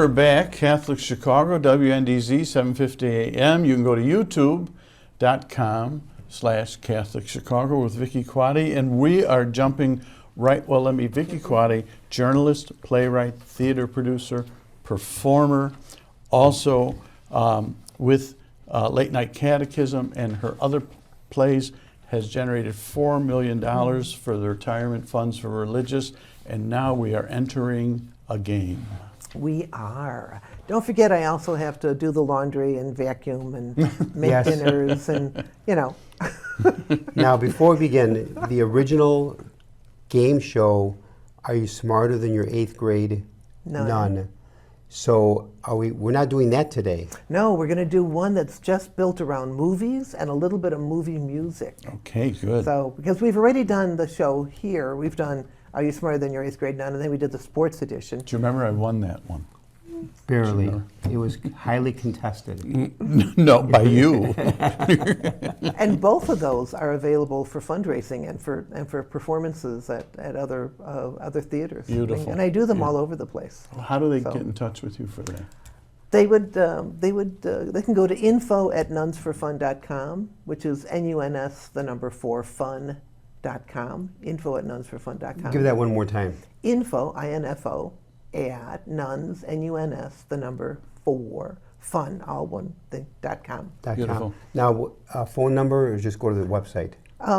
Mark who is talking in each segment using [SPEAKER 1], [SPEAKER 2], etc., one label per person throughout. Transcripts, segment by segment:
[SPEAKER 1] we're back. Catholic Chicago, WNDZ, 7:50 a.m. You can go to youtube.com/Catholic Chicago with Vicki Quade, and we are jumping right. Well, Vicki Quade, journalist, playwright, theater producer, performer, also with Late Nite Catechism and her other plays, has generated $4 million for the retirement funds for religious, and now we are entering a game.
[SPEAKER 2] We are. Don't forget, I also have to do the laundry and vacuum and make dinners and, you know.
[SPEAKER 3] Now, before we begin, the original game show, Are You Smarter Than Your 8th Grade Nun? So we're not doing that today.
[SPEAKER 2] No, we're going to do one that's just built around movies and a little bit of movie music.
[SPEAKER 1] Okay, good.
[SPEAKER 2] So, because we've already done the show here, we've done Are You Smarter Than Your 8th Grade Nun? And then we did the sports edition.
[SPEAKER 1] Do you remember I won that one?
[SPEAKER 3] Barely. It was highly contested.
[SPEAKER 1] No, by you.
[SPEAKER 2] And both of those are available for fundraising and for performances at other theaters.
[SPEAKER 1] Beautiful.
[SPEAKER 2] And I do them all over the place.
[SPEAKER 1] How do they get in touch with you for that?
[SPEAKER 2] They can go to info@nunsforfun.com, which is NUNS4fun.com. Info@nunsforfun.com.
[SPEAKER 3] Give that one more time.
[SPEAKER 2] Info, INFO, at nuns, NUNS4 fun, all one thing, .com.
[SPEAKER 1] Beautiful.
[SPEAKER 3] Now, phone number, or just go to the website?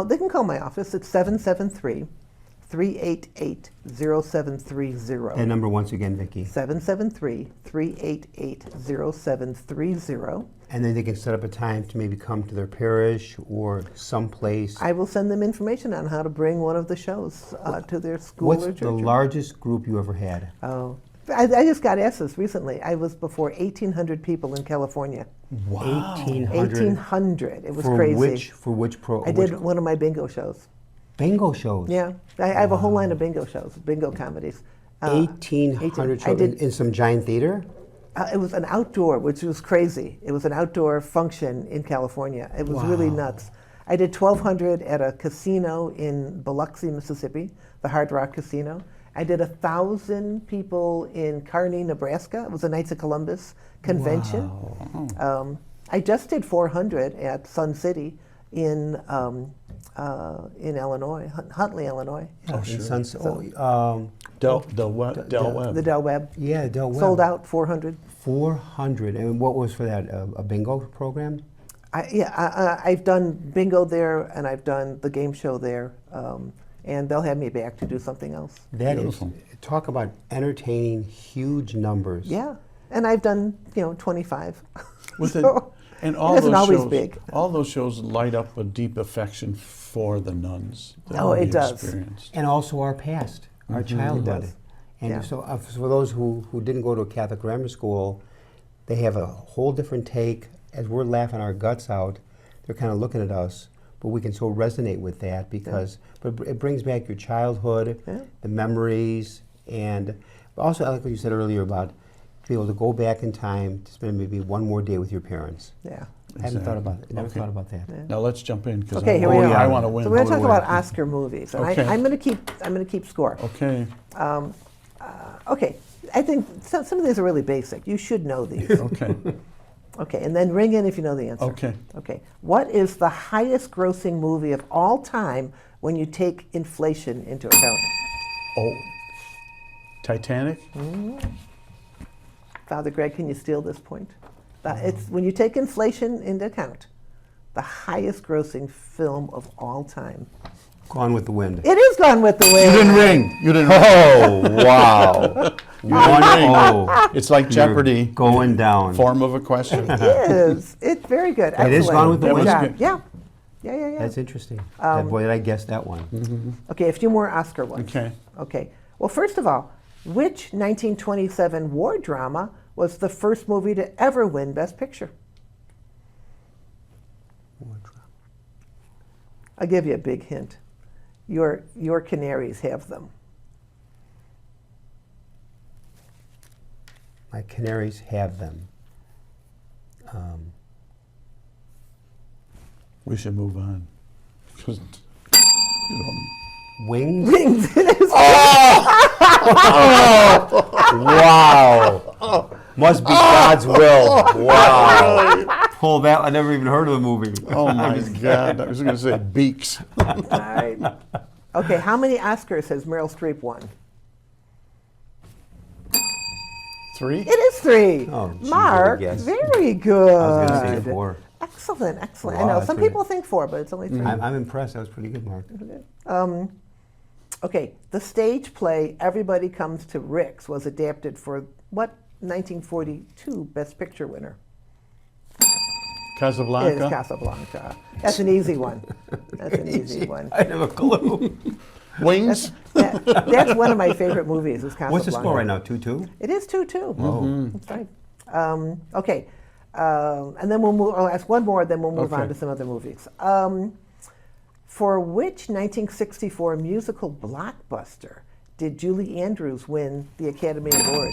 [SPEAKER 2] They can call my office at 773-388-0730.
[SPEAKER 3] That number once again, Vicki.
[SPEAKER 2] 773-388-0730.
[SPEAKER 3] And then they can set up a time to maybe come to their parish or someplace.
[SPEAKER 2] I will send them information on how to bring one of the shows to their school or church.
[SPEAKER 3] What's the largest group you ever had?
[SPEAKER 2] Oh, I just got asked this recently. I was before 1,800 people in California.
[SPEAKER 1] Wow.
[SPEAKER 2] 1,800. It was
[SPEAKER 3] for
[SPEAKER 2] crazy.
[SPEAKER 3] For which pro?
[SPEAKER 2] I did one of my bingo shows.
[SPEAKER 3] Bingo shows?
[SPEAKER 2] Yeah. I have a whole line of bingo shows, bingo comedies.
[SPEAKER 3] 1,800 children in some giant theater?
[SPEAKER 2] It was an outdoor, which was crazy. It was an outdoor function in California. It was really nuts. I did 1,200 at a casino in Biloxi, Mississippi, the Hard Rock Casino. I did 1,000 people in Kearney, Nebraska. It was a Knights of Columbus convention.
[SPEAKER 1] Wow.
[SPEAKER 2] I just did 400 at Sun City in Illinois, Huntley, Illinois.
[SPEAKER 3] Oh, sure.
[SPEAKER 1] Del Webb.
[SPEAKER 2] The Del Webb.
[SPEAKER 3] Yeah, Del Webb.
[SPEAKER 2] Sold out 400.
[SPEAKER 3] 400. And what was for that? A bingo program?
[SPEAKER 2] I've done bingo there, and I've done the game show there, and they'll have me back to do something else.
[SPEAKER 3] That
[SPEAKER 1] Beautiful.
[SPEAKER 3] is, talk about entertaining huge numbers.
[SPEAKER 2] Yeah, and I've done 25.
[SPEAKER 1] And all
[SPEAKER 2] it isn't
[SPEAKER 1] those
[SPEAKER 2] always
[SPEAKER 1] shows,
[SPEAKER 2] big.
[SPEAKER 1] all those shows light up a deep affection for the nuns.
[SPEAKER 2] It does.
[SPEAKER 1] Experienced.
[SPEAKER 3] And also our past, our childhood.
[SPEAKER 2] It does.
[SPEAKER 3] And so for those who didn't go to a Catholic grammar school, they have a whole different take. As we're laughing our guts out, they're kind of looking at us, but we can so resonate with that because but it brings back your childhood, the memories, and also I like what you said earlier about to be able to go back in time to spend maybe one more day with your parents.
[SPEAKER 2] Yeah.
[SPEAKER 3] I haven't thought about it. Never thought about that.
[SPEAKER 2] Yeah.
[SPEAKER 1] Now let's jump in because
[SPEAKER 2] Okay, here we are.
[SPEAKER 1] I want to win.
[SPEAKER 2] So we're going to talk
[SPEAKER 1] Holy
[SPEAKER 2] about
[SPEAKER 1] Win.
[SPEAKER 2] Oscar movies, and
[SPEAKER 1] Okay.
[SPEAKER 2] I'm going to keep score.
[SPEAKER 1] Okay.
[SPEAKER 2] Okay, I think some of these are really basic. You should know these.
[SPEAKER 1] Okay.
[SPEAKER 2] Okay, and then ring in if you know the answer.
[SPEAKER 1] Okay.
[SPEAKER 2] Okay. What is the highest grossing movie of all time when you take inflation into account?
[SPEAKER 1] Oh, Titanic.
[SPEAKER 2] Father Greg, can you steal this point? It's when you take inflation into account, the highest grossing film of all time.
[SPEAKER 3] Gone with the Wind.
[SPEAKER 2] It is Gone with the Wind.
[SPEAKER 1] You didn't ring. You didn't ring.
[SPEAKER 3] Oh, wow.
[SPEAKER 1] It's like Jeopardy.
[SPEAKER 3] Going down.
[SPEAKER 1] Form of a question.
[SPEAKER 2] It is. It's very good.
[SPEAKER 3] It is Gone with the
[SPEAKER 2] Good
[SPEAKER 3] Wind?
[SPEAKER 2] job. Yeah. Yeah.
[SPEAKER 3] That's interesting. Boy, did I guess that one.
[SPEAKER 2] Okay, a few more Oscar ones. Okay. Well, first of all, which 1927 war drama was the first movie to ever win Best Picture?
[SPEAKER 3] War drama.
[SPEAKER 2] I'll give you a big hint. Your canaries have them.
[SPEAKER 3] My canaries have them.
[SPEAKER 1] We should move on. 'Cause you don't.
[SPEAKER 3] Wings?
[SPEAKER 2] Wings.
[SPEAKER 3] Wow. Must be God's will. Wow. Pull that. I never even heard of the movie.
[SPEAKER 1] Oh my God! I was going to say beaks.
[SPEAKER 2] All right. Okay, how many Oscars has Meryl Streep won?
[SPEAKER 1] 3.
[SPEAKER 2] It is 3.
[SPEAKER 3] Oh, geez,
[SPEAKER 2] Mark,
[SPEAKER 3] I guess.
[SPEAKER 2] very good.
[SPEAKER 3] I was going to say 4.
[SPEAKER 2] Excellent, excellent.
[SPEAKER 3] Wow,
[SPEAKER 2] I know
[SPEAKER 3] that's
[SPEAKER 2] some
[SPEAKER 3] really-
[SPEAKER 2] people think 4, but it's only 3.
[SPEAKER 3] I'm impressed. That was pretty good, Mark.
[SPEAKER 2] Okay, the stage play Everybody Comes to Rick's was adapted for what 1942 Best Picture winner?
[SPEAKER 1] Casablanca.
[SPEAKER 2] It is Casablanca. That's an easy one. That's an easy one.
[SPEAKER 3] I have a clue.
[SPEAKER 1] Wings.
[SPEAKER 2] That's one of my favorite movies. Is Casablanca.
[SPEAKER 3] What's the score right now? 2-2?
[SPEAKER 2] It is 2-2.
[SPEAKER 3] Oh.
[SPEAKER 2] That's right. Okay, and then we'll move. I'll ask one more, then we'll move on
[SPEAKER 1] Okay.
[SPEAKER 2] to some other movies. For which 1964 musical blockbuster did Julie Andrews win the Academy Award?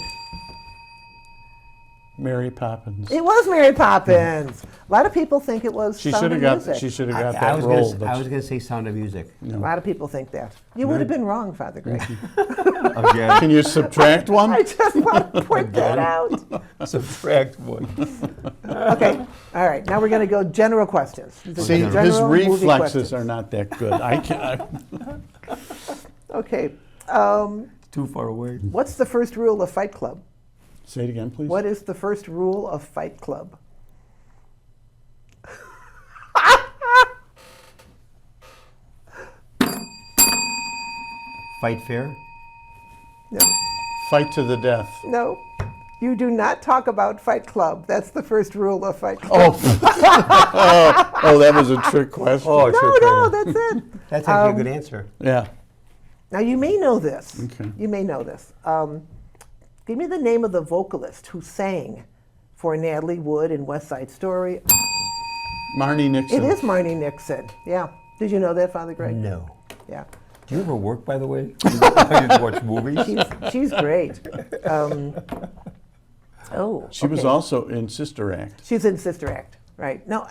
[SPEAKER 1] Mary Poppins.
[SPEAKER 2] It was Mary Poppins. A lot of people think it was
[SPEAKER 1] She
[SPEAKER 2] Sound
[SPEAKER 1] should
[SPEAKER 2] of
[SPEAKER 1] have
[SPEAKER 2] Music.
[SPEAKER 1] got. She should have got
[SPEAKER 3] I
[SPEAKER 1] that
[SPEAKER 3] was
[SPEAKER 1] role.
[SPEAKER 3] gonna, I was going to say Sound of Music.
[SPEAKER 2] A lot of people think that. You would have been wrong, Father Greg.
[SPEAKER 3] Again.
[SPEAKER 1] Can you subtract one?
[SPEAKER 2] I just want to point that out.
[SPEAKER 3] Subtract 1.
[SPEAKER 2] Okay. All right. Now we're going to go general questions. These are
[SPEAKER 1] See,
[SPEAKER 2] general
[SPEAKER 1] his
[SPEAKER 2] movie
[SPEAKER 1] reflexes
[SPEAKER 2] questions.
[SPEAKER 1] are not that good. I can't.
[SPEAKER 2] Okay.
[SPEAKER 3] Too far away.
[SPEAKER 2] What's the first rule of Fight Club?
[SPEAKER 1] Say it again, please.
[SPEAKER 2] What is the first rule of Fight Club?
[SPEAKER 3] Fight fair?
[SPEAKER 2] No.
[SPEAKER 1] Fight to the death.
[SPEAKER 2] No. You do not talk about Fight Club. That's the first rule of Fight Club.
[SPEAKER 1] Oh, that was a trick question.
[SPEAKER 3] Oh,
[SPEAKER 2] No, that's it.
[SPEAKER 3] That's actually a good answer.
[SPEAKER 1] Yeah.
[SPEAKER 2] Now, you may know this.
[SPEAKER 1] Okay.
[SPEAKER 2] You may know this. Give me the name of the vocalist who sang for Natalie Wood in West Side Story.
[SPEAKER 1] Marnie Nixon.
[SPEAKER 2] It is Marnie Nixon. Yeah. Did you know that, Father Greg?
[SPEAKER 3] No.
[SPEAKER 2] Yeah.
[SPEAKER 3] Do you ever work, by the way? Do you watch movies?
[SPEAKER 2] She's great.
[SPEAKER 1] She was
[SPEAKER 2] okay.
[SPEAKER 1] also in Sister Act.
[SPEAKER 2] She's in Sister Act, right? No,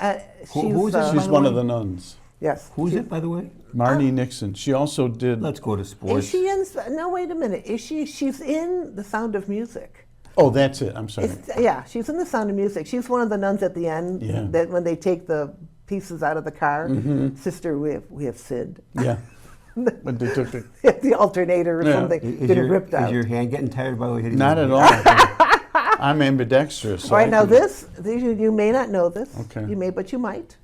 [SPEAKER 3] who is this?
[SPEAKER 1] She's one of the nuns.
[SPEAKER 2] Yes.
[SPEAKER 3] Who's it, by the way?
[SPEAKER 1] Marnie Nixon. She also did.
[SPEAKER 3] Let's go to sports.
[SPEAKER 2] Is she in? No, wait a minute. Is she? She's in The Sound of Music.
[SPEAKER 1] Oh, that's it. I'm sorry.
[SPEAKER 2] Yeah, she's in The Sound of Music. She's one of the nuns at the end.
[SPEAKER 1] Yeah.
[SPEAKER 2] That when they take the pieces out of the car, Sister, we have sinned.
[SPEAKER 1] Yeah. But they took it.
[SPEAKER 2] The alternator or
[SPEAKER 1] Yeah.
[SPEAKER 2] something been ripped out.
[SPEAKER 3] Is your hand getting tired by the way? hitting
[SPEAKER 1] Not
[SPEAKER 3] the-
[SPEAKER 1] at all. I'm ambidextrous. So
[SPEAKER 2] All right,
[SPEAKER 1] I
[SPEAKER 2] now
[SPEAKER 1] can-
[SPEAKER 2] you may not know this.
[SPEAKER 1] Okay.
[SPEAKER 2] You may, but you might.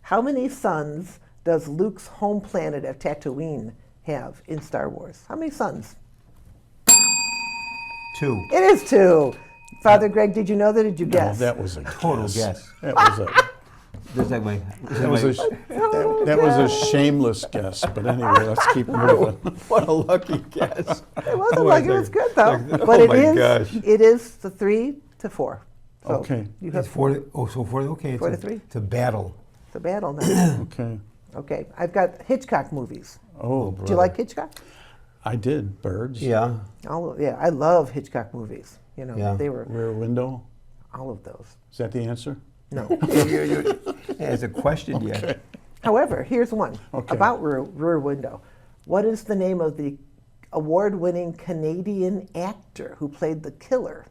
[SPEAKER 2] How many sons does Luke's home planet of Tatooine have in Star Wars? How many sons?
[SPEAKER 3] 2.
[SPEAKER 2] It is 2. Father Greg, did you know that? Did you
[SPEAKER 1] No,
[SPEAKER 2] guess?
[SPEAKER 1] that was a
[SPEAKER 3] Total guess.
[SPEAKER 1] That was a.
[SPEAKER 3] Just like my.
[SPEAKER 1] That was that was a shameless guess. But anyway, let's keep moving.
[SPEAKER 3] What a lucky guess.
[SPEAKER 2] It wasn't
[SPEAKER 3] Oh,
[SPEAKER 2] like
[SPEAKER 3] I
[SPEAKER 2] it was
[SPEAKER 3] think-
[SPEAKER 2] good though.
[SPEAKER 3] oh
[SPEAKER 2] But
[SPEAKER 3] my
[SPEAKER 2] it is.
[SPEAKER 3] gosh.
[SPEAKER 2] It is the 3 to 4. So
[SPEAKER 1] Okay.
[SPEAKER 2] You
[SPEAKER 3] It's
[SPEAKER 2] have
[SPEAKER 3] 4 to, oh, so 4 to, okay.
[SPEAKER 2] 4 to
[SPEAKER 3] it's a-
[SPEAKER 2] 3.
[SPEAKER 3] It's a battle.
[SPEAKER 2] the battle now.
[SPEAKER 1] Okay.
[SPEAKER 2] Okay, I've got Hitchcock movies.
[SPEAKER 1] Oh,
[SPEAKER 2] Do you like Hitchcock?
[SPEAKER 1] I did. Birds.
[SPEAKER 3] Yeah.
[SPEAKER 2] Yeah, I love Hitchcock movies. You know,
[SPEAKER 3] Yeah.
[SPEAKER 2] they were
[SPEAKER 1] Rear Window.
[SPEAKER 2] all of those.
[SPEAKER 1] Is that the answer?
[SPEAKER 2] No.
[SPEAKER 3] It's a question yet.
[SPEAKER 2] However, here's one
[SPEAKER 1] Okay.
[SPEAKER 2] about Rear Window. What is the name of the award-winning Canadian actor who played the killer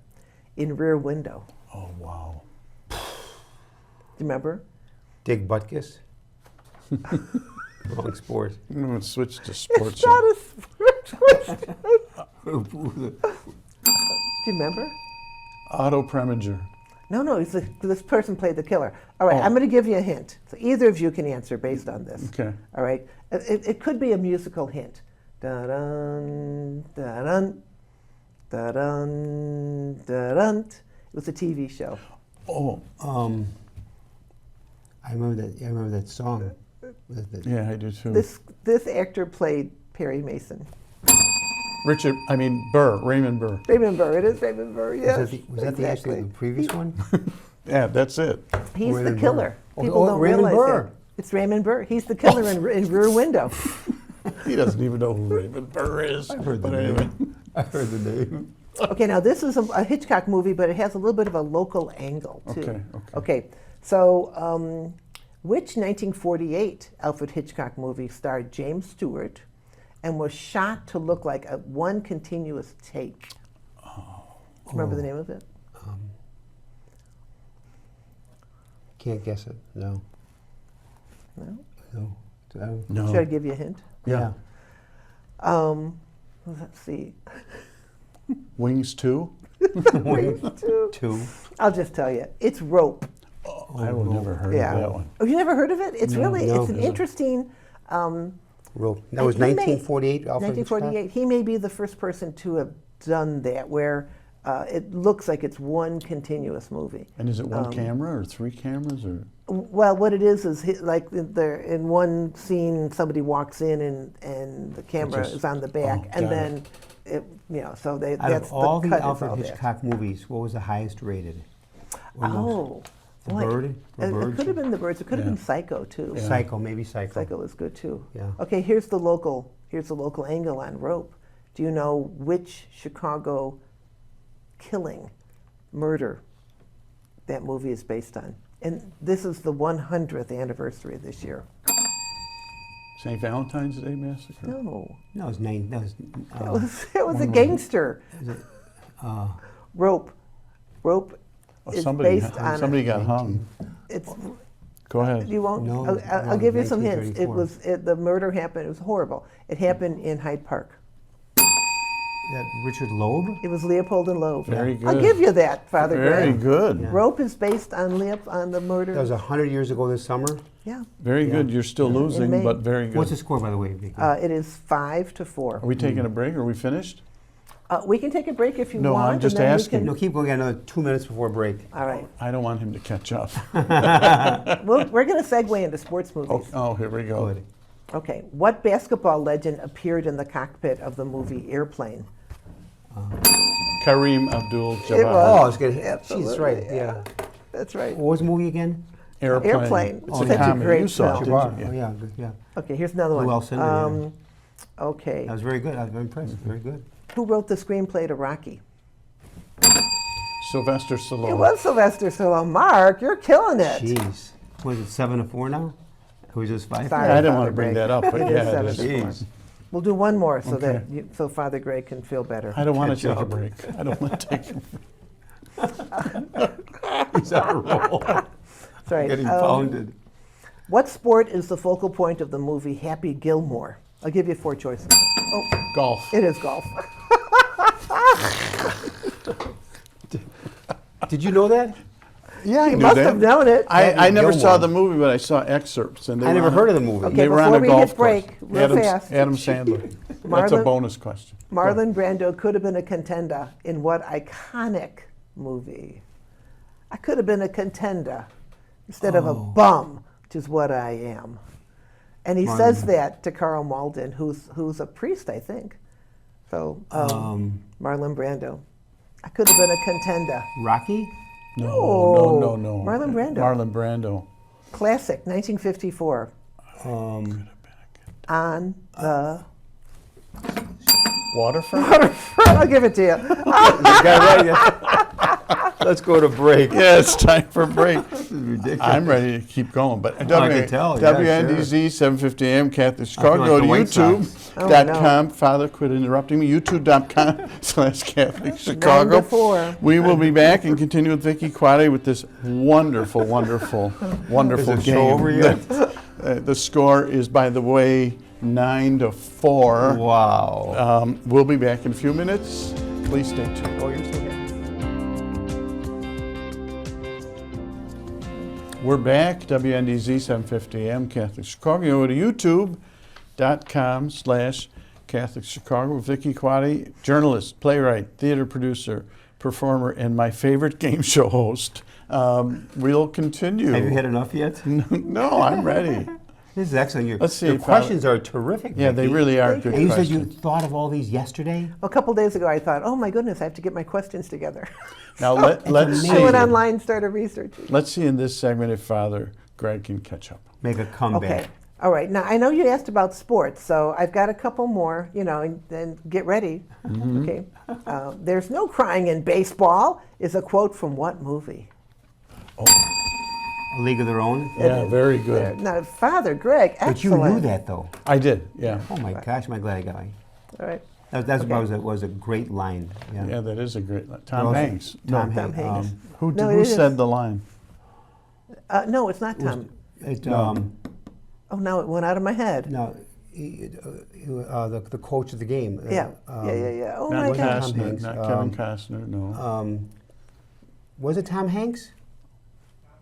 [SPEAKER 2] in Rear Window?
[SPEAKER 1] Oh, wow.
[SPEAKER 2] Do you remember?
[SPEAKER 3] Dig Butkus. Wrong sport.
[SPEAKER 1] I'm going to switch to sports.
[SPEAKER 2] It's not a sport. Do you remember?
[SPEAKER 1] Otto Preminger.
[SPEAKER 2] No, this person played the killer. All right, I'm going to give you a hint. So either of you can answer based on this.
[SPEAKER 1] Okay.
[SPEAKER 2] All right. It could be a musical hint. Da-dun, da-dun, da-dun, da-dun. It was a TV show.
[SPEAKER 1] Oh,
[SPEAKER 3] I remember that song.
[SPEAKER 1] yeah, I do too.
[SPEAKER 2] This actor played Perry Mason.
[SPEAKER 1] Raymond Burr.
[SPEAKER 2] Raymond Burr. It is Raymond Burr. Yes.
[SPEAKER 3] Was that actually the previous one?
[SPEAKER 1] Yeah, that's it.
[SPEAKER 2] He's
[SPEAKER 3] Raymond
[SPEAKER 2] the killer.
[SPEAKER 3] Burr.
[SPEAKER 2] People
[SPEAKER 3] Oh,
[SPEAKER 2] don't
[SPEAKER 3] Raymond
[SPEAKER 2] realize
[SPEAKER 3] Burr.
[SPEAKER 2] that. It's Raymond Burr. He's the killer in Rear Window.
[SPEAKER 1] He doesn't even know who Raymond Burr is.
[SPEAKER 3] I heard the
[SPEAKER 1] But anyway.
[SPEAKER 3] name. I heard the name.
[SPEAKER 2] Okay, now this is a Hitchcock movie, but it has a little bit of a local angle too.
[SPEAKER 1] Okay.
[SPEAKER 2] So which 1948 Alfred Hitchcock movie starred James Stewart and was shot to look like one continuous take. Remember the name of it?
[SPEAKER 3] Can't guess it. No.
[SPEAKER 2] No?
[SPEAKER 3] No. I don't-
[SPEAKER 1] No.
[SPEAKER 2] Should I give you a hint?
[SPEAKER 3] Yeah.
[SPEAKER 2] Let's see.
[SPEAKER 1] Wings 2?
[SPEAKER 3] Two.
[SPEAKER 2] I'll just tell you. It's Rope.
[SPEAKER 1] I would never heard
[SPEAKER 2] Yeah.
[SPEAKER 1] of that one.
[SPEAKER 2] Oh, you never heard of it? It's really,
[SPEAKER 3] No.
[SPEAKER 2] it's an interesting.
[SPEAKER 3] Rope. That was
[SPEAKER 2] he may-
[SPEAKER 3] 1948. Alfred
[SPEAKER 2] 1948. He may be the first person to have done that, where it looks like it's one continuous movie.
[SPEAKER 1] And is it one camera or 3 cameras or?
[SPEAKER 2] Well, what it is like in one scene, somebody walks in and the camera
[SPEAKER 1] Just-
[SPEAKER 2] is on the back,
[SPEAKER 1] oh,
[SPEAKER 2] and
[SPEAKER 1] got
[SPEAKER 2] then so they
[SPEAKER 3] Out
[SPEAKER 2] that's
[SPEAKER 3] of all
[SPEAKER 2] the
[SPEAKER 3] the
[SPEAKER 2] cut is
[SPEAKER 3] Alfred
[SPEAKER 2] all that.
[SPEAKER 3] Hitchcock movies, what was the highest rated? Or most?
[SPEAKER 2] Oh,
[SPEAKER 3] The
[SPEAKER 2] boy.
[SPEAKER 3] Bird? The
[SPEAKER 2] It
[SPEAKER 3] Birds?
[SPEAKER 2] could have been The Birds. It could have
[SPEAKER 1] Yeah.
[SPEAKER 2] been Psycho too.
[SPEAKER 1] Yeah.
[SPEAKER 3] Psycho, maybe Psycho.
[SPEAKER 2] Psycho was good too.
[SPEAKER 3] Yeah.
[SPEAKER 2] Okay, here's the local angle on Rope. Do you know which Chicago killing, murder, that movie is based on? And this is the 100th anniversary this year.
[SPEAKER 1] St. Valentine's Day Massacre?
[SPEAKER 2] No,
[SPEAKER 3] No, it was nine. That was.
[SPEAKER 2] it was a gangster.
[SPEAKER 3] Is it,
[SPEAKER 2] Rope
[SPEAKER 1] Oh,
[SPEAKER 2] is
[SPEAKER 1] somebody
[SPEAKER 2] based on.
[SPEAKER 1] somebody got hung.
[SPEAKER 2] It's
[SPEAKER 1] Go ahead.
[SPEAKER 2] you won't.
[SPEAKER 3] No,
[SPEAKER 2] I'll
[SPEAKER 3] no,
[SPEAKER 2] give you some hints. It
[SPEAKER 3] 1934.
[SPEAKER 2] was the murder happened. It was horrible. It happened in Hyde Park.
[SPEAKER 3] that Richard Loeb?
[SPEAKER 2] It was Leopold and Loeb.
[SPEAKER 1] Very
[SPEAKER 2] I'll
[SPEAKER 1] good.
[SPEAKER 2] give you that, Father
[SPEAKER 1] Very
[SPEAKER 2] Greg.
[SPEAKER 1] good.
[SPEAKER 3] Yeah.
[SPEAKER 2] Rope is based on the murder.
[SPEAKER 3] That was 100 years ago this summer.
[SPEAKER 2] Yeah.
[SPEAKER 1] Very good. You're still losing,
[SPEAKER 2] May.
[SPEAKER 1] but very good.
[SPEAKER 3] What's the score, by the way, Vicki?
[SPEAKER 2] It is 5-4.
[SPEAKER 1] Are we taking a break? Are we finished?
[SPEAKER 2] We can take a break if you
[SPEAKER 1] No,
[SPEAKER 2] want.
[SPEAKER 1] I'm just
[SPEAKER 2] and then we
[SPEAKER 1] asking.
[SPEAKER 2] can-
[SPEAKER 3] No, keep going. Another 2 minutes before break.
[SPEAKER 2] All right.
[SPEAKER 1] I don't want him to catch up.
[SPEAKER 2] We're going to segue into sports movies.
[SPEAKER 1] Oh, here we go.
[SPEAKER 3] Good.
[SPEAKER 2] Okay. What basketball legend appeared in the cockpit of the movie Airplane?
[SPEAKER 1] Kareem Abdul-Jabbar.
[SPEAKER 2] It was.
[SPEAKER 3] Oh, it's good. She's
[SPEAKER 2] Absolutely,
[SPEAKER 3] right.
[SPEAKER 2] yeah.
[SPEAKER 3] Yeah.
[SPEAKER 2] That's right.
[SPEAKER 3] What was the movie again?
[SPEAKER 1] Airplane.
[SPEAKER 2] It's
[SPEAKER 1] It's
[SPEAKER 2] such a
[SPEAKER 1] comedy.
[SPEAKER 2] great
[SPEAKER 1] You saw it,
[SPEAKER 2] film.
[SPEAKER 1] didn't you?
[SPEAKER 3] Oh, yeah. Good, yeah.
[SPEAKER 2] Okay, here's another one.
[SPEAKER 3] Lou Alcindor,
[SPEAKER 2] Okay.
[SPEAKER 3] That was very good. I was very impressed. Very good.
[SPEAKER 2] Who wrote the screenplay to Rocky?
[SPEAKER 1] Sylvester Stallone.
[SPEAKER 2] It was Sylvester Stallone. Mark, you're killing it.
[SPEAKER 3] Jeez. What is it, 7-4 now? Or was this 5?
[SPEAKER 2] Sorry.
[SPEAKER 1] Yeah, I didn't
[SPEAKER 2] Father
[SPEAKER 1] want to bring
[SPEAKER 2] Greg.
[SPEAKER 1] that up, but
[SPEAKER 2] It is
[SPEAKER 1] yeah, it is.
[SPEAKER 2] 7-4.
[SPEAKER 3] Jeez.
[SPEAKER 2] We'll do one more so
[SPEAKER 1] Okay.
[SPEAKER 2] that so Father Greg can feel better.
[SPEAKER 1] I don't want to
[SPEAKER 3] Good
[SPEAKER 1] take a
[SPEAKER 3] job.
[SPEAKER 1] break. I don't want to take a break. He's on a roll.
[SPEAKER 2] That's right.
[SPEAKER 3] Getting pounded.
[SPEAKER 2] What sport is the focal point of the movie Happy Gilmore? I'll give you 4 choices. Oh,
[SPEAKER 1] Golf.
[SPEAKER 2] it is golf.
[SPEAKER 3] Did you know that?
[SPEAKER 1] Yeah, I
[SPEAKER 2] You
[SPEAKER 1] knew
[SPEAKER 2] must
[SPEAKER 1] that.
[SPEAKER 2] have known it.
[SPEAKER 1] I never
[SPEAKER 3] Gilmore.
[SPEAKER 1] saw the movie, but I saw excerpts. And they
[SPEAKER 3] I
[SPEAKER 1] were
[SPEAKER 3] never
[SPEAKER 1] on
[SPEAKER 3] heard
[SPEAKER 1] a-
[SPEAKER 3] of the movie.
[SPEAKER 2] Okay,
[SPEAKER 1] They were on
[SPEAKER 2] before
[SPEAKER 1] a
[SPEAKER 2] we
[SPEAKER 1] golf
[SPEAKER 2] hit break,
[SPEAKER 1] course.
[SPEAKER 2] real fast.
[SPEAKER 1] Adam Sandler. That's a
[SPEAKER 2] Marlon-
[SPEAKER 1] bonus question.
[SPEAKER 2] Marlon Brando could have been a contender in what iconic movie? I could have been a contender instead of a bum, which is what I am. And he says that to Carl Malden, who's a priest, I think. So, Marlon Brando. I could have been a contender.
[SPEAKER 3] Rocky?
[SPEAKER 1] No.
[SPEAKER 2] Marlon Brando.
[SPEAKER 1] Marlon Brando.
[SPEAKER 2] Classic, 1954. On the...
[SPEAKER 1] Waterfront?
[SPEAKER 2] I'll give it to you.
[SPEAKER 3] Let's go to break.
[SPEAKER 1] Yeah, it's time for a break.
[SPEAKER 3] This is ridiculous.
[SPEAKER 1] I'm ready to keep going, but
[SPEAKER 3] I can tell, yeah,
[SPEAKER 1] WNDZ 750 AM Catholic Chicago.
[SPEAKER 3] like
[SPEAKER 1] Go
[SPEAKER 3] the
[SPEAKER 1] to
[SPEAKER 3] White Sox.
[SPEAKER 1] YouTube.com. Father, quit interrupting me. YouTube.com/Catholic Chicago.
[SPEAKER 2] 9 to 4.
[SPEAKER 1] We will be back and continue with Vicki Quade with this wonderful
[SPEAKER 3] Is the
[SPEAKER 1] game.
[SPEAKER 3] show over yet?
[SPEAKER 1] The score is, by the way, 9-4.
[SPEAKER 3] Wow.
[SPEAKER 1] We'll be back in a few minutes. Please stay tuned.
[SPEAKER 3] Oh, you're still here.
[SPEAKER 1] We're back, WNDZ 750 AM Catholic Chicago. Go to youtube.com/Catholic Chicago with Vicki Quade, journalist, playwright, theater producer, performer, and my favorite game show host. We'll continue.
[SPEAKER 3] Have you had enough yet?
[SPEAKER 1] No, I'm ready.
[SPEAKER 3] This is excellent.
[SPEAKER 1] Let's see,
[SPEAKER 3] Your
[SPEAKER 1] Father.
[SPEAKER 3] questions are terrific.
[SPEAKER 1] Yeah, they
[SPEAKER 3] Vicki.
[SPEAKER 1] really are
[SPEAKER 2] Thank
[SPEAKER 1] good
[SPEAKER 3] And you said you
[SPEAKER 1] questions.
[SPEAKER 3] thought of all these yesterday?
[SPEAKER 2] A couple days ago, I thought, oh my goodness, I have to get my questions together.
[SPEAKER 1] Now let's see.
[SPEAKER 2] I went online and started researching.
[SPEAKER 1] Let's see in this segment if Father Greg can catch up.
[SPEAKER 3] Make a comeback.
[SPEAKER 2] Okay. All right. Now, I know you asked about sports, so I've got a couple more, and get ready. Okay. There's no crying in baseball is a quote from what movie?
[SPEAKER 3] A League of Their Own.
[SPEAKER 1] Yeah, very good.
[SPEAKER 2] Now, Father Greg, excellent.
[SPEAKER 3] But you knew that though.
[SPEAKER 1] I did, yeah.
[SPEAKER 3] Oh my gosh, am I glad I got it.
[SPEAKER 2] All right.
[SPEAKER 3] That's
[SPEAKER 2] Okay.
[SPEAKER 3] was a great line. Yeah.
[SPEAKER 1] Yeah, that is a great line. Tom
[SPEAKER 3] Also-
[SPEAKER 1] Hanks.
[SPEAKER 3] Tom
[SPEAKER 1] No,
[SPEAKER 2] Tom Hanks.
[SPEAKER 1] Who,
[SPEAKER 2] No,
[SPEAKER 1] who
[SPEAKER 2] it is.
[SPEAKER 1] said the line?
[SPEAKER 2] No, it's not Tom.
[SPEAKER 3] It,
[SPEAKER 1] No.
[SPEAKER 2] Oh, now it went out of my head.
[SPEAKER 3] no, the coach of the game.
[SPEAKER 2] Yeah. Yeah. Oh,
[SPEAKER 1] Not
[SPEAKER 2] my God.
[SPEAKER 3] Tom
[SPEAKER 1] Costner,
[SPEAKER 3] Hanks,
[SPEAKER 1] not Kevin Costner, no.
[SPEAKER 3] Was it Tom Hanks?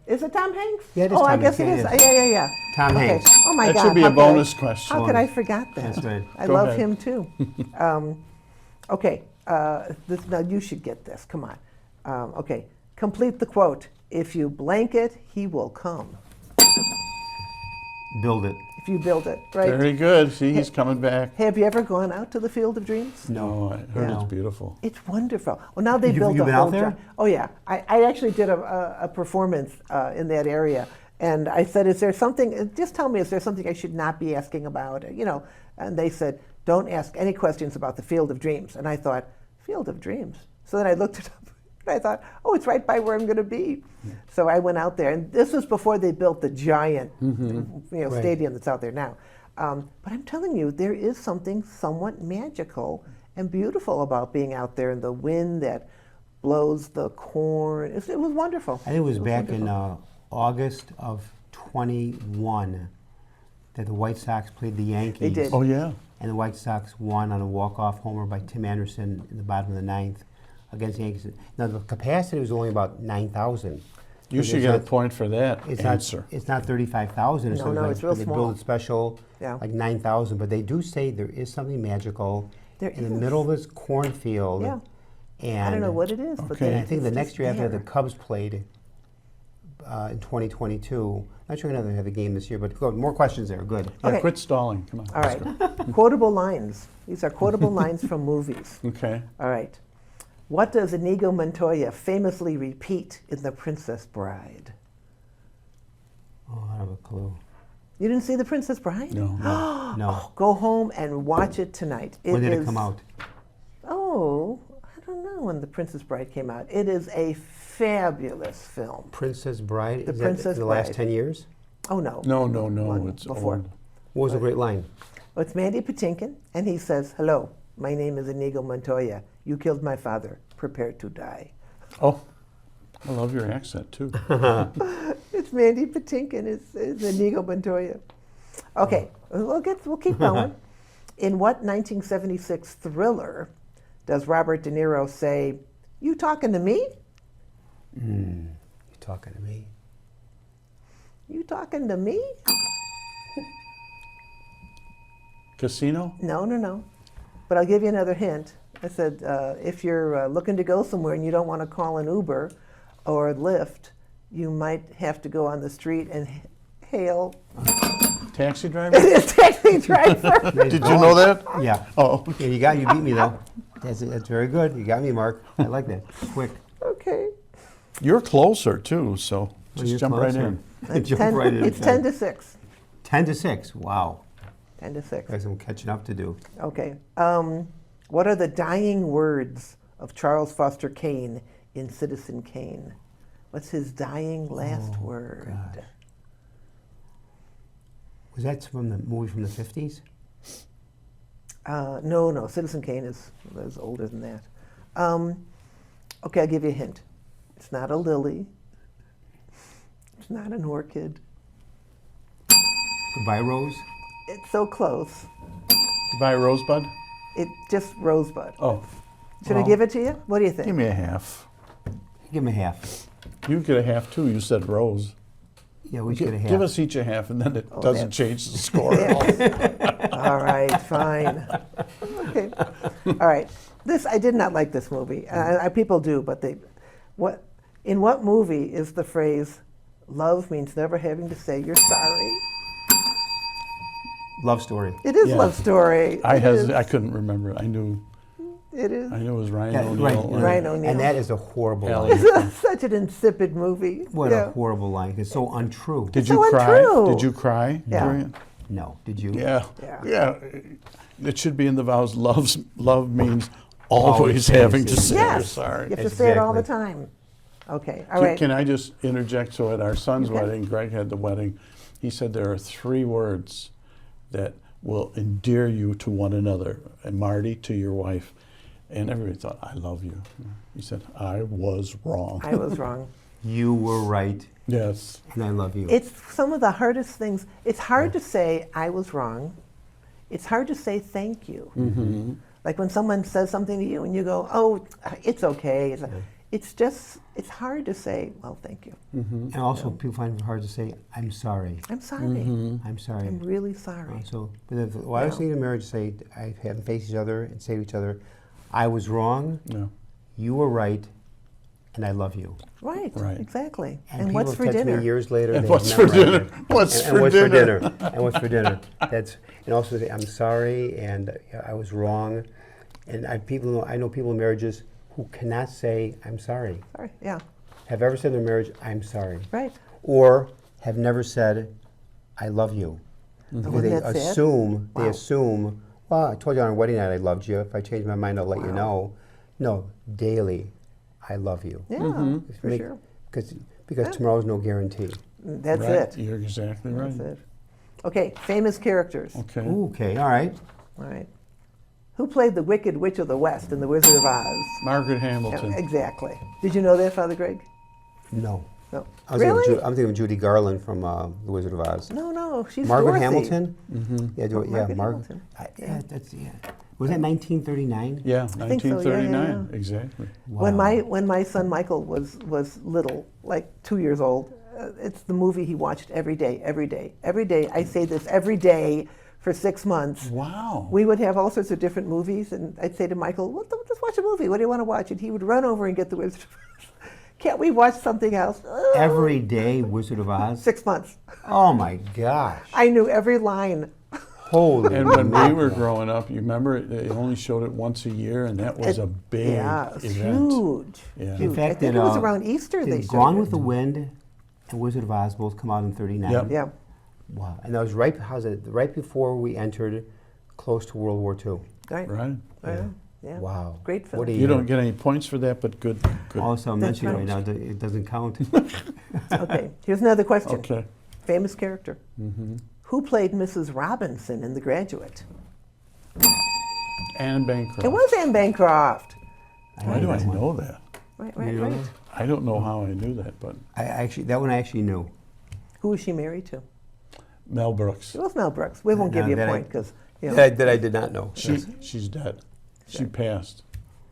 [SPEAKER 2] Is it Tom Hanks?
[SPEAKER 3] Yeah, it is
[SPEAKER 2] Oh, I
[SPEAKER 3] Tom
[SPEAKER 2] guess
[SPEAKER 3] Hanks.
[SPEAKER 2] it is.
[SPEAKER 3] Yeah,
[SPEAKER 2] Yeah.
[SPEAKER 3] Tom
[SPEAKER 2] Okay.
[SPEAKER 3] Hanks.
[SPEAKER 2] Oh, my
[SPEAKER 1] That
[SPEAKER 2] God.
[SPEAKER 1] should be
[SPEAKER 2] How
[SPEAKER 1] a
[SPEAKER 2] could
[SPEAKER 1] bonus
[SPEAKER 2] I,
[SPEAKER 1] question.
[SPEAKER 2] How could I forget that?
[SPEAKER 3] That's right.
[SPEAKER 2] I
[SPEAKER 1] Go
[SPEAKER 2] love
[SPEAKER 1] ahead.
[SPEAKER 2] him too. Okay. Now you should get this. Come on. Okay. Complete the quote. If you blank it, he will come.
[SPEAKER 3] Build it.
[SPEAKER 2] If you build it, right?
[SPEAKER 1] Very good. See, he's coming back.
[SPEAKER 2] Have you ever gone out to the Field of Dreams?
[SPEAKER 1] No, I heard
[SPEAKER 3] No.
[SPEAKER 1] it's beautiful.
[SPEAKER 2] It's wonderful. Well, now they
[SPEAKER 3] You've
[SPEAKER 2] built a
[SPEAKER 3] been
[SPEAKER 2] whole.
[SPEAKER 3] out there?
[SPEAKER 2] Oh yeah, I actually did a performance in that area, and I said, "Is there something? Just tell me, is there something I should not be asking about?" You know, and they said, "Don't ask any questions about the Field of Dreams." And I thought, "Field of Dreams." So then I looked it up, and I thought, "Oh, it's right by where I'm going to be." So I went out there, and this was before they built the giant,
[SPEAKER 3] Right.
[SPEAKER 2] stadium that's out there now. But I'm telling you, there is something somewhat magical and beautiful about being out there in the wind that blows the corn. It was wonderful.
[SPEAKER 3] I think it was back in
[SPEAKER 2] wonderful.
[SPEAKER 3] August of 21 that the White Sox played the Yankees.
[SPEAKER 2] They did.
[SPEAKER 1] Oh, yeah.
[SPEAKER 3] And the White Sox won on a walk-off homer by Tim Anderson in the bottom of the ninth against the Yankees. Now, the capacity was only about 9,000.
[SPEAKER 1] You should get a point for that
[SPEAKER 3] It's
[SPEAKER 1] answer.
[SPEAKER 3] not. It's not 35,000.
[SPEAKER 2] No, no, it's real
[SPEAKER 3] they
[SPEAKER 2] small.
[SPEAKER 3] build it special,
[SPEAKER 2] Yeah.
[SPEAKER 3] like 9,000. But they do say there is something magical
[SPEAKER 2] There
[SPEAKER 3] in the
[SPEAKER 2] is.
[SPEAKER 3] middle of this cornfield.
[SPEAKER 2] Yeah.
[SPEAKER 3] And
[SPEAKER 2] I don't know what it is, but
[SPEAKER 1] Okay.
[SPEAKER 3] And I
[SPEAKER 2] it's
[SPEAKER 3] think the
[SPEAKER 2] just
[SPEAKER 3] next year after the
[SPEAKER 2] there.
[SPEAKER 3] Cubs played in 2022. Not sure we're going to have a game this year, but good. More questions there. Good.
[SPEAKER 1] Yeah,
[SPEAKER 2] Okay.
[SPEAKER 1] quit stalling. Come on.
[SPEAKER 2] All
[SPEAKER 1] let's
[SPEAKER 2] right.
[SPEAKER 1] go.
[SPEAKER 2] Quotable lines. These are quotable lines from movies.
[SPEAKER 1] Okay.
[SPEAKER 2] All right. What does Inigo Montoya famously repeat in The Princess Bride?
[SPEAKER 3] Oh, I have a clue.
[SPEAKER 2] You didn't see The Princess Bride?
[SPEAKER 1] No. no.
[SPEAKER 3] No.
[SPEAKER 2] Go home and watch it tonight.
[SPEAKER 3] When did it
[SPEAKER 2] is-
[SPEAKER 3] come out?
[SPEAKER 2] Oh, I don't know when The Princess Bride came out. It is a fabulous film.
[SPEAKER 3] Princess Bride.
[SPEAKER 2] The
[SPEAKER 3] Is
[SPEAKER 2] Princess
[SPEAKER 3] that the last
[SPEAKER 2] Bride.
[SPEAKER 3] 10 years?
[SPEAKER 2] Oh, no.
[SPEAKER 1] No.
[SPEAKER 2] One
[SPEAKER 1] It's
[SPEAKER 2] before.
[SPEAKER 1] old.
[SPEAKER 3] What was the great line?
[SPEAKER 2] Well, it's Mandy Patinkin, and he says, "Hello, my name is Inigo Montoya. You killed my father. Prepare to die."
[SPEAKER 1] Oh, I love your accent, too.
[SPEAKER 2] It's Mandy Patinkin. It's Inigo Montoya. Okay, we'll keep going. In what 1976 thriller does Robert De Niro say, "You talking to me?
[SPEAKER 3] You talking to me?
[SPEAKER 2] You talking to me?"
[SPEAKER 1] Casino?
[SPEAKER 2] No. But I'll give you another hint. I said, if you're looking to go somewhere and you don't want to call an Uber or Lyft, you might have to go on the street and hail
[SPEAKER 1] Taxi driver?
[SPEAKER 2] a taxi driver.
[SPEAKER 1] Did you know that?
[SPEAKER 3] Yeah.
[SPEAKER 1] Oh,
[SPEAKER 3] Yeah, you beat me though. That's very good. You got me, Mark. I like that. Quick.
[SPEAKER 2] Okay.
[SPEAKER 1] you're closer, too, so just
[SPEAKER 3] you're
[SPEAKER 1] jump right
[SPEAKER 3] closer.
[SPEAKER 1] in.
[SPEAKER 3] Jump right in.
[SPEAKER 2] It's 10 to 6.
[SPEAKER 3] 10 to 6. Wow.
[SPEAKER 2] 10 to 6.
[SPEAKER 3] There's some catching up to do.
[SPEAKER 2] Okay. What are the dying words of Charles Foster Kane in Citizen Kane? What's his dying last word?
[SPEAKER 3] gosh. Was that from the movie from the 50s?
[SPEAKER 2] No. Citizen Kane is older than that. Okay, I'll give you a hint. It's not a lily. It's not an orchid.
[SPEAKER 3] Goodbye, Rose?
[SPEAKER 2] It's so close.
[SPEAKER 1] Buy a rosebud?
[SPEAKER 2] It's just rosebud.
[SPEAKER 1] Oh,
[SPEAKER 2] Should I
[SPEAKER 3] well,
[SPEAKER 2] give it to you? What do you think?
[SPEAKER 1] give me a half.
[SPEAKER 3] Give him a half.
[SPEAKER 1] You get a half, too. You said rose.
[SPEAKER 3] Yeah, we should get a half.
[SPEAKER 1] Give us each a half, and then it doesn't
[SPEAKER 2] that's-
[SPEAKER 1] change the score at all.
[SPEAKER 2] All right, fine. Okay. All right. This I did not like this movie. People do, but in what movie is the phrase "love means never having to say you're sorry"?
[SPEAKER 3] Love Story.
[SPEAKER 2] It is
[SPEAKER 1] Yeah.
[SPEAKER 2] Love Story.
[SPEAKER 1] I
[SPEAKER 2] It
[SPEAKER 1] couldn't remember. I knew
[SPEAKER 2] is.
[SPEAKER 1] it was Ryan
[SPEAKER 3] Yeah,
[SPEAKER 1] O'Neal.
[SPEAKER 3] right,
[SPEAKER 1] or
[SPEAKER 2] Ryan O'Neal.
[SPEAKER 3] And that is a horrible
[SPEAKER 1] Allie.
[SPEAKER 3] line.
[SPEAKER 2] It's such an insipid movie.
[SPEAKER 3] What
[SPEAKER 2] Yeah.
[SPEAKER 3] a horrible line. It's so untrue.
[SPEAKER 1] Did
[SPEAKER 2] so
[SPEAKER 1] you cry?
[SPEAKER 2] untrue.
[SPEAKER 1] Did you cry
[SPEAKER 2] Yeah.
[SPEAKER 1] during it?
[SPEAKER 3] No. Did you?
[SPEAKER 1] Yeah.
[SPEAKER 2] Yeah.
[SPEAKER 1] It should be in the vows. Love means always
[SPEAKER 3] say
[SPEAKER 1] having to say
[SPEAKER 2] Yes.
[SPEAKER 1] you're sorry.
[SPEAKER 2] You have to say it all the
[SPEAKER 3] Exactly.
[SPEAKER 2] time. Okay, all right.
[SPEAKER 1] Can I just interject? So at our son's
[SPEAKER 2] You can.
[SPEAKER 1] wedding, Greg had the wedding, he said there are 3 words that will endear you to one another. And Marty, to your wife. And everybody thought, I love you. He said, I was wrong.
[SPEAKER 2] I was wrong.
[SPEAKER 3] You were right,
[SPEAKER 1] Yes.
[SPEAKER 3] and I love you.
[SPEAKER 2] It's some of the hardest things. It's hard to say, I was wrong. It's hard to say thank you.
[SPEAKER 1] Mm-hmm.
[SPEAKER 2] Like when someone says something to you and you go, oh, it's okay. It's hard to say, well, thank you.
[SPEAKER 3] And also, people find it hard to say, I'm sorry.
[SPEAKER 2] I'm sorry.
[SPEAKER 3] I'm sorry.
[SPEAKER 2] I'm really sorry.
[SPEAKER 3] But if I was thinking in marriage, say, I have them face each other and say to each other, I was wrong,
[SPEAKER 1] Yeah.
[SPEAKER 3] you were right, and I love you.
[SPEAKER 2] Right,
[SPEAKER 1] Right.
[SPEAKER 2] exactly.
[SPEAKER 3] And
[SPEAKER 2] And
[SPEAKER 3] people
[SPEAKER 2] what's for
[SPEAKER 3] text
[SPEAKER 2] dinner?
[SPEAKER 3] me years later.
[SPEAKER 1] And
[SPEAKER 3] they
[SPEAKER 1] what's
[SPEAKER 3] have
[SPEAKER 1] for
[SPEAKER 3] memorized
[SPEAKER 1] dinner?
[SPEAKER 3] it.
[SPEAKER 1] What's
[SPEAKER 3] and
[SPEAKER 1] for
[SPEAKER 3] what's
[SPEAKER 1] dinner?
[SPEAKER 3] for dinner? And what's for dinner? And also say, I'm sorry, and I was wrong. And I know people in marriages who cannot say, I'm sorry.
[SPEAKER 2] Sorry, yeah,
[SPEAKER 3] Have ever said in their marriage, I'm sorry.
[SPEAKER 2] right.
[SPEAKER 3] Or have never said, I love you. Because
[SPEAKER 2] Wouldn't
[SPEAKER 3] they
[SPEAKER 2] that sad?
[SPEAKER 3] assume, well, I told you on our wedding night I loved you. If I change my mind, I'll let you know. No, daily, I love you.
[SPEAKER 2] Yeah, for
[SPEAKER 3] Make-
[SPEAKER 2] sure.
[SPEAKER 3] Because tomorrow's no guarantee.
[SPEAKER 2] That's
[SPEAKER 1] Right.
[SPEAKER 2] it.
[SPEAKER 1] You're exactly right.
[SPEAKER 2] That's it. Okay, famous characters.
[SPEAKER 1] Okay.
[SPEAKER 3] Ooh, okay, all right.
[SPEAKER 2] All right. Who played the Wicked Witch of the West in The Wizard of Oz?
[SPEAKER 1] Margaret
[SPEAKER 2] Yeah,
[SPEAKER 1] Hamilton.
[SPEAKER 2] exactly. Did you know that, Father Greg?
[SPEAKER 3] No.
[SPEAKER 2] No.
[SPEAKER 3] I was thinking of
[SPEAKER 2] Really?
[SPEAKER 3] I'm thinking of Judy Garland from The Wizard of Oz.
[SPEAKER 2] No, she's
[SPEAKER 3] Margaret
[SPEAKER 2] Dorothy.
[SPEAKER 3] Hamilton? Yeah,
[SPEAKER 2] Margaret
[SPEAKER 3] Margaret.
[SPEAKER 2] Hamilton.
[SPEAKER 3] Yeah. Was that 1939?
[SPEAKER 1] Yeah,
[SPEAKER 2] think so, yeah,
[SPEAKER 1] 1939.
[SPEAKER 2] yeah.
[SPEAKER 1] Exactly.
[SPEAKER 2] When my son Michael was little, like 2 years old, it's the movie he watched every day. I say this every day for 6 months.
[SPEAKER 1] Wow.
[SPEAKER 2] We would have all sorts of different movies, and I'd say to Michael, well, let's watch a movie. What do you want to watch? And he would run over and get the Wizard of Oz. Can't we watch something else? Oh,
[SPEAKER 3] Every day, Wizard of Oz?
[SPEAKER 2] 6 months.
[SPEAKER 3] Oh my gosh.
[SPEAKER 2] I knew every line.
[SPEAKER 3] Holy
[SPEAKER 1] And when we were
[SPEAKER 3] mackerel.
[SPEAKER 1] growing up, you remember they only showed it once a year, and that was a big
[SPEAKER 2] Yeah, it's
[SPEAKER 1] event.
[SPEAKER 2] huge.
[SPEAKER 1] Yeah.
[SPEAKER 2] Huge.
[SPEAKER 3] In fact,
[SPEAKER 2] I think
[SPEAKER 3] did,
[SPEAKER 2] it was around Easter they
[SPEAKER 3] Did
[SPEAKER 2] showed
[SPEAKER 3] Gone
[SPEAKER 2] it.
[SPEAKER 3] with the Wind and Wizard of Oz both come out in 39?
[SPEAKER 1] Yep.
[SPEAKER 2] Yeah.
[SPEAKER 3] Wow. And that was right before we entered close to World War II.
[SPEAKER 2] Right.
[SPEAKER 1] Right.
[SPEAKER 2] Yeah.
[SPEAKER 3] Wow.
[SPEAKER 2] Great film.
[SPEAKER 3] What a
[SPEAKER 1] You
[SPEAKER 3] year.
[SPEAKER 1] don't get any points for that, but good.
[SPEAKER 3] Also, I'm
[SPEAKER 2] That's
[SPEAKER 3] mentioning
[SPEAKER 2] right.
[SPEAKER 3] right now, it doesn't count.
[SPEAKER 2] Okay. Here's another question.
[SPEAKER 1] Okay.
[SPEAKER 2] Famous character. Who played Mrs. Robinson in The Graduate?
[SPEAKER 1] Anne Bancroft.
[SPEAKER 2] It was Anne Bancroft.
[SPEAKER 1] Why do I know that?
[SPEAKER 2] Right.
[SPEAKER 3] You know that?
[SPEAKER 1] I don't know how I knew that, but
[SPEAKER 3] That one I actually knew.
[SPEAKER 2] Who was she married to?
[SPEAKER 1] Mel Brooks.
[SPEAKER 2] It was Mel Brooks. We won't give
[SPEAKER 3] No,
[SPEAKER 2] you a
[SPEAKER 3] that I-
[SPEAKER 2] point because
[SPEAKER 3] That I did not know.
[SPEAKER 1] She's dead. She passed.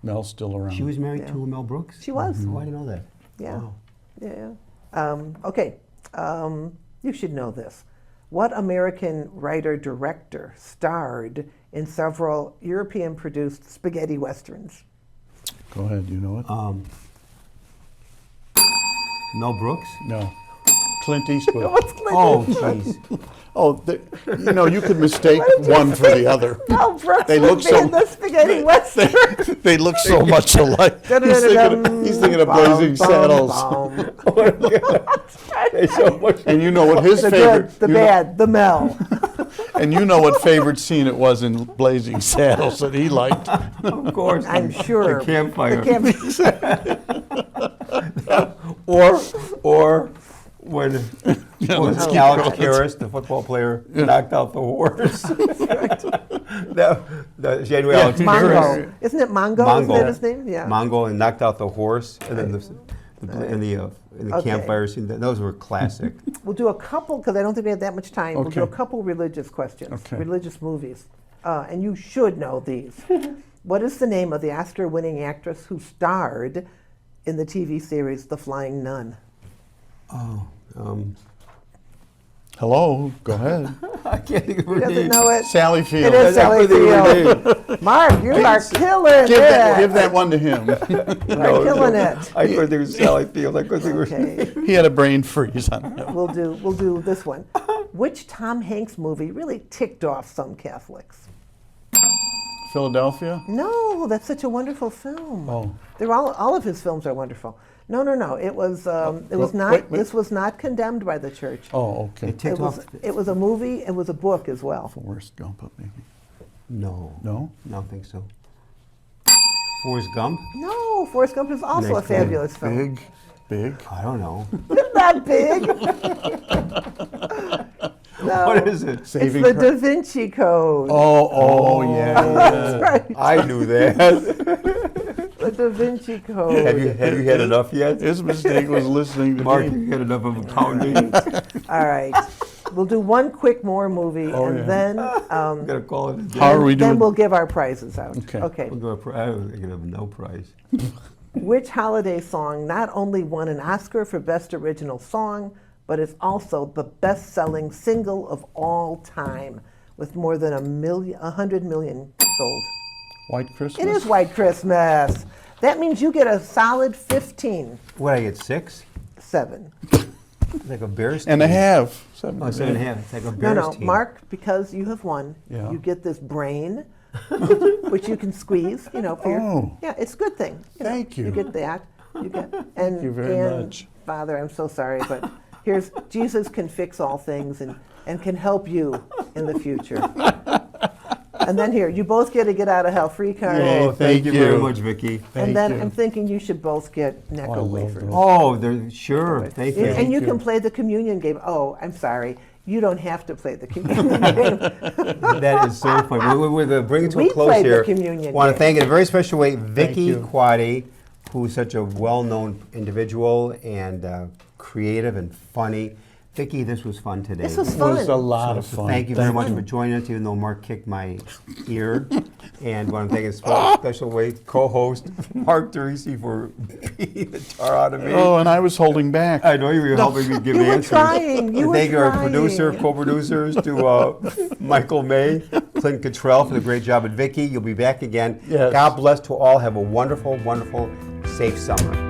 [SPEAKER 1] Mel's still around.
[SPEAKER 3] She was married
[SPEAKER 2] Yeah.
[SPEAKER 3] to Mel Brooks?
[SPEAKER 2] She was.
[SPEAKER 3] Oh, I didn't know that.
[SPEAKER 2] Yeah.
[SPEAKER 3] Wow.
[SPEAKER 2] Yeah. Okay. You should know this. What American writer-director starred in several European-produced spaghetti westerns?
[SPEAKER 1] Go ahead. You know it?
[SPEAKER 3] Mel Brooks?
[SPEAKER 1] No. Clint Eastwood.
[SPEAKER 2] What's Clint
[SPEAKER 3] Oh,
[SPEAKER 2] Eastwood?
[SPEAKER 3] jeez.
[SPEAKER 1] Oh, you could mistake one for the other.
[SPEAKER 2] Mel Brooks
[SPEAKER 1] They
[SPEAKER 2] would
[SPEAKER 1] look
[SPEAKER 2] be
[SPEAKER 1] so-
[SPEAKER 2] in the spaghetti western.
[SPEAKER 1] They look so much alike. He's thinking of Blazing Saddles.
[SPEAKER 3] There's so much.
[SPEAKER 1] And you know what his
[SPEAKER 2] The
[SPEAKER 1] favorite.
[SPEAKER 2] good, the
[SPEAKER 1] you know-
[SPEAKER 2] bad, the Mel.
[SPEAKER 1] and you know what favorite scene it was in Blazing Saddles that he liked.
[SPEAKER 3] Of course.
[SPEAKER 2] I'm sure.
[SPEAKER 3] The campfire.
[SPEAKER 2] The
[SPEAKER 3] Or when
[SPEAKER 1] let's keep
[SPEAKER 3] Alex
[SPEAKER 1] going.
[SPEAKER 3] Karras, the football player, knocked out the horse. the January Alex
[SPEAKER 2] Mongo.
[SPEAKER 3] Karras.
[SPEAKER 2] Isn't it Mongo? Isn't that his name? Yeah.
[SPEAKER 3] Mongo and knocked out the horse, and then in the
[SPEAKER 2] Okay.
[SPEAKER 3] campfire scene. Those were classic.
[SPEAKER 2] We'll do a couple, because I don't think we have that much time. We'll do a
[SPEAKER 1] Okay.
[SPEAKER 2] couple religious questions,
[SPEAKER 1] Okay.
[SPEAKER 2] religious movies. And you should know these. What is the name of the Oscar-winning actress who starred in the TV series The Flying Nun?
[SPEAKER 1] Hello, go ahead.
[SPEAKER 3] I can't think of her
[SPEAKER 2] Doesn't
[SPEAKER 3] name.
[SPEAKER 2] know it?
[SPEAKER 1] Sally Field.
[SPEAKER 2] It is Sally Field. Mark, you are killing
[SPEAKER 1] Give
[SPEAKER 2] it.
[SPEAKER 1] that one to him.
[SPEAKER 2] You're killing it.
[SPEAKER 3] I couldn't think of Sally Field. I couldn't think of her name.
[SPEAKER 2] Okay,
[SPEAKER 1] He had a brain freeze on him.
[SPEAKER 2] we'll do this one. Which Tom Hanks movie really ticked off some Catholics?
[SPEAKER 1] Philadelphia?
[SPEAKER 2] No, that's such a wonderful film.
[SPEAKER 1] Oh.
[SPEAKER 2] They're all of his films are wonderful. No. It was not.
[SPEAKER 1] wait.
[SPEAKER 2] This was not condemned by the church.
[SPEAKER 1] Oh, okay.
[SPEAKER 3] It ticked off.
[SPEAKER 2] It was a movie. It was a book as well.
[SPEAKER 1] Forrest Gump, maybe.
[SPEAKER 3] No.
[SPEAKER 1] No?
[SPEAKER 3] I don't think so. Forrest Gump?
[SPEAKER 2] No, Forrest Gump is also a
[SPEAKER 3] Next
[SPEAKER 2] fabulous film.
[SPEAKER 1] Big. Big.
[SPEAKER 3] I don't know.
[SPEAKER 2] It's not big. No.
[SPEAKER 3] What is it?
[SPEAKER 2] It's the Da Vinci Code.
[SPEAKER 1] Oh, yeah.
[SPEAKER 2] That's right.
[SPEAKER 3] I knew that.
[SPEAKER 2] The Da Vinci Code.
[SPEAKER 3] have you had enough yet?
[SPEAKER 1] His mistake was listening to
[SPEAKER 3] Mark,
[SPEAKER 1] me.
[SPEAKER 3] you had enough of a pounding.
[SPEAKER 2] All right. We'll do one quick more movie,
[SPEAKER 1] Oh,
[SPEAKER 2] and
[SPEAKER 1] yeah.
[SPEAKER 2] then
[SPEAKER 3] I'm gonna call it a day.
[SPEAKER 1] How are we
[SPEAKER 2] then
[SPEAKER 1] doing?
[SPEAKER 2] we'll give our prizes out.
[SPEAKER 1] Okay.
[SPEAKER 3] We'll go I don't think I have no prize.
[SPEAKER 2] Which holiday song not only won an Oscar for Best Original Song, but is also the best-selling single of all time, with more than 100 million sold?
[SPEAKER 1] White Christmas?
[SPEAKER 2] It is White Christmas. That means you get a solid 15.
[SPEAKER 3] What, I get 6?
[SPEAKER 2] 7.
[SPEAKER 3] It's like a Bears team.
[SPEAKER 1] And a half.
[SPEAKER 3] Oh, 7.5. It's like a Bears
[SPEAKER 2] No,
[SPEAKER 3] team.
[SPEAKER 2] Mark, because you have won,
[SPEAKER 1] Yeah.
[SPEAKER 2] you get this brain, which you can squeeze, for your,
[SPEAKER 1] Oh.
[SPEAKER 2] yeah, it's a good thing.
[SPEAKER 1] Thank you.
[SPEAKER 2] You get that. You get, and,
[SPEAKER 1] Thank you very
[SPEAKER 2] and
[SPEAKER 1] much.
[SPEAKER 2] Father, I'm so sorry, but here's, Jesus can fix all things and can help you in the future. And then here, you both get a get out of hell free card.
[SPEAKER 1] Yay.
[SPEAKER 3] Oh, thank you
[SPEAKER 1] Thank
[SPEAKER 3] very
[SPEAKER 1] you.
[SPEAKER 3] much, Vicki.
[SPEAKER 1] Thank
[SPEAKER 2] And then
[SPEAKER 1] you.
[SPEAKER 2] I'm thinking you should both get
[SPEAKER 1] Oh, I
[SPEAKER 2] Necco
[SPEAKER 1] love
[SPEAKER 2] wafers.
[SPEAKER 1] those.
[SPEAKER 3] Oh, they're sure. Thank you.
[SPEAKER 2] And you
[SPEAKER 1] you.
[SPEAKER 2] can play the communion game. Oh, I'm sorry. You don't have to play the communion game.
[SPEAKER 3] That is so funny. We're going to bring it to
[SPEAKER 2] We
[SPEAKER 3] a close
[SPEAKER 2] played the
[SPEAKER 3] here.
[SPEAKER 2] communion
[SPEAKER 3] Want to
[SPEAKER 2] game.
[SPEAKER 3] thank in a very special way Vicki
[SPEAKER 1] you.
[SPEAKER 3] Quade, who's such a well-known individual and creative and funny. Vicki, this was fun today.
[SPEAKER 2] This was
[SPEAKER 1] It was
[SPEAKER 2] fun.
[SPEAKER 1] a lot of fun.
[SPEAKER 3] Thank you very much for joining us, even though Mark kicked my ear. And want to thank in a special way co-host Mark Teresi for beating the tar out of me.
[SPEAKER 1] Oh, and I was holding back.
[SPEAKER 3] I know you were helping me give
[SPEAKER 2] You were
[SPEAKER 3] answers.
[SPEAKER 2] trying. You
[SPEAKER 3] And
[SPEAKER 2] were
[SPEAKER 3] thank our
[SPEAKER 2] trying.
[SPEAKER 3] producer, co-producers, to Michael May, Clint Cottrell for the great job, and Vicki, you'll be back again.
[SPEAKER 1] Yes.
[SPEAKER 3] God bless to all. Have a wonderful, wonderful, safe summer.